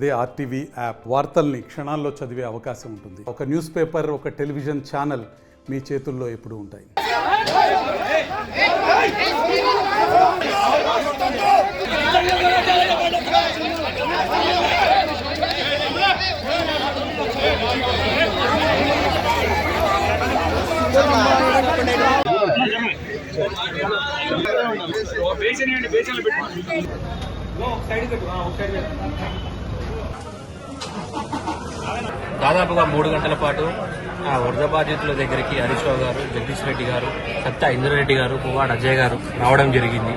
అదే RTV app వార్తల్ని క్షణాల్లో చదివే అవకాశం ఉంటుంది. ఒక న్యూస్ పేపర్, ఒక టెలివిజన్ ఛానల్ మీ చేతుల్లో ఎప్పుడూ ఉంటాయి. దాదాపుగా 3 గంటల పాటు ఆ వరద బాధితుల దగ్గరికి హరీష్ రావు గారు, జగదీష్ రెడ్డి గారు, సత్తా ఇంద్రారెడ్డి గారు, పువ్వాడ అజయ్ గారు రావడం జరిగింది.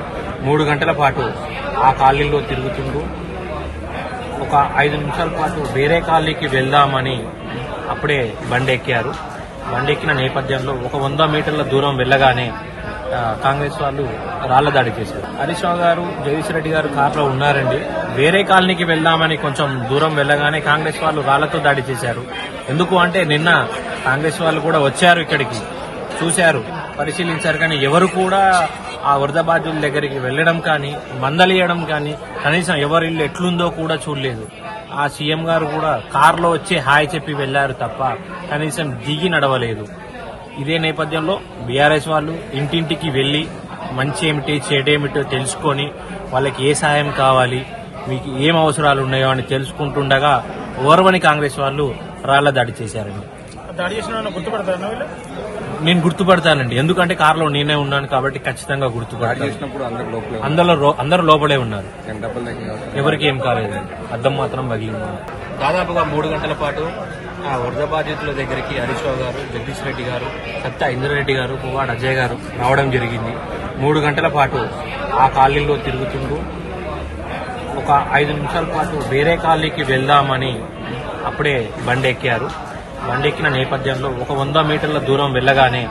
3 గంటల పాటు ఆ కాలనీలో తిరుగుతుంటూ ఒక 5 నిమిషాల పాటు వేరే కాలనీకి వెళ్దామని అప్పుడే బండి ఎక్కారు. బండి ఎక్కిన నేపథ్యంలో ఒక 100 మీటర్ల దూరం వెళ్లగానే కాంగ్రెస్ వాళ్ళు రాళ్ల దాడి చేశారు. హరీష్ రావు గారు, జగదీష్ రెడ్డి గారు కార్లో ఉన్నారండి. వేరే కాలనీకి వెళ్దామని కొంచెం దూరం వెళ్లగానే కాంగ్రెస్ వాళ్ళు రాళ్లతో దాడి చేశారు. ఎందుకు అంటే నిన్న కాంగ్రెస్ వాళ్ళు కూడా వచ్చారు, ఇక్కడికి చూశారు, పరిశీలించారు. కానీ ఎవరు కూడా ఆ వరద బాధితుల దగ్గరికి వెళ్లడం కానీ, మందలియడం కానీ, కనీసం ఎవరి ఇల్లు ఎట్లుందో కూడా చూడలేదు. ఆ సీఎం గారు కూడా కారులో వచ్చి హాయ్ చెప్పి వెళ్లారు తప్ప కనీసం దిగి నడవలేదు. ఇదే నేపథ్యంలో బీఆర్ఎస్ వాళ్ళు ఇంటింటికి వెళ్లి మంచి ఏమిటి, చెడేమిటో తెలుసుకొని వాళ్ళకి ఏ సాయం కావాలి, మీకు ఏం అవసరాలు ఉన్నాయో అని తెలుసుకుంటుండగా ఓర్వని కాంగ్రెస్ వాళ్ళు రాళ్ల దాడి చేశారండి. నేను గుర్తుపడతానండి, ఎందుకంటే కారులో నేనే ఉన్నాను కాబట్టి ఖచ్చితంగా గుర్తుపడతాను. అందరూ లోపలే ఉన్నారు, ఎవరికి ఏం కాలేదు, అద్దం మాత్రం పగిలింది. దాదాపుగా 3 గంటల పాటు ఆ వరద బాధితుల దగ్గరికి హరీష్ రావు గారు, జగదీష్ రెడ్డి గారు, సత్తా ఇంద్రారెడ్డి గారు, పువ్వాడ అజయ్ గారు రావడం జరిగింది. 3 గంటల పాటు ఆ కాలనీలో తిరుగుతుంటూ ఒక 5 నిమిషాల పాటు వేరే కాలనీకి వెళ్దామని అప్పుడే బండి ఎక్కారు. బండి ఎక్కిన నేపథ్యంలో ఒక 100 మీటర్ల దూరం వెళ్లగానే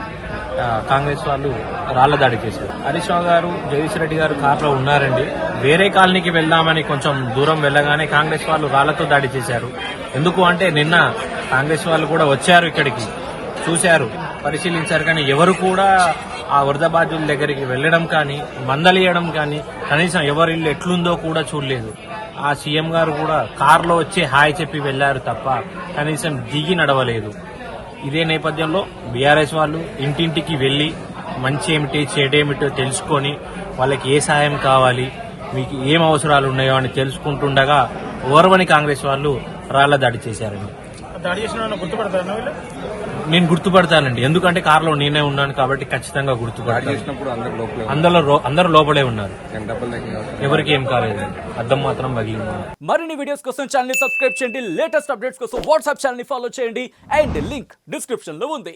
కాంగ్రెస్ వాళ్ళు రాళ్ల దాడి చేశారు. హరీష్ రావు గారు, జగదీష్ రెడ్డి గారు కార్లో ఉన్నారండి. వేరే కాలనీకి వెళ్దామని కొంచెం దూరం వెళ్లగానే కాంగ్రెస్ వాళ్ళు రాళ్లతో దాడి చేశారు. ఎందుకు అంటే నిన్న కాంగ్రెస్ వాళ్ళు కూడా వచ్చారు, ఇక్కడికి చూశారు, పరిశీలించారు. కానీ ఎవరు కూడా ఆ వరద బాధితుల దగ్గరికి వెళ్లడం కానీ, మందలియడం కానీ, కనీసం ఎవరి ఇల్లు ఎట్లుందో కూడా చూడలేదు. ఆ సీఎం గారు కూడా కారులో వచ్చి హాయ్ చెప్పి వెళ్లారు తప్ప కనీసం దిగి నడవలేదు. ఇదే నేపథ్యంలో బీఆర్ఎస్ వాళ్ళు ఇంటింటికి వెళ్లి మంచి ఏమిటి, చెడేమిటో తెలుసుకొని వాళ్ళకి ఏ సాయం కావాలి, మీకు ఏం అవసరాలు ఉన్నాయో అని తెలుసుకుంటుండగా ఓర్వని కాంగ్రెస్ వాళ్ళు రాళ్ల దాడి చేశారండి. నేను గుర్తుపడతానండి, ఎందుకంటే కారులో నేనే ఉన్నాను కాబట్టి ఖచ్చితంగా గుర్తుపడతాను. అందరూ లోపలే ఉన్నారు, ఎవరికి ఏం కాలేదు, అద్దం మాత్రం పగిలింది. మరిన్ని వీడియోస్ కోసం ఛానల్ ని సబ్స్క్రైబ్ చేయండి. లేటెస్ట్ అప్డేట్స్ కోసం వాట్సాప్ ఛానల్ ని ఫాలో చేయండి. అండ్ లింక్ డిస్క్రిప్షన్ లో ఉంది.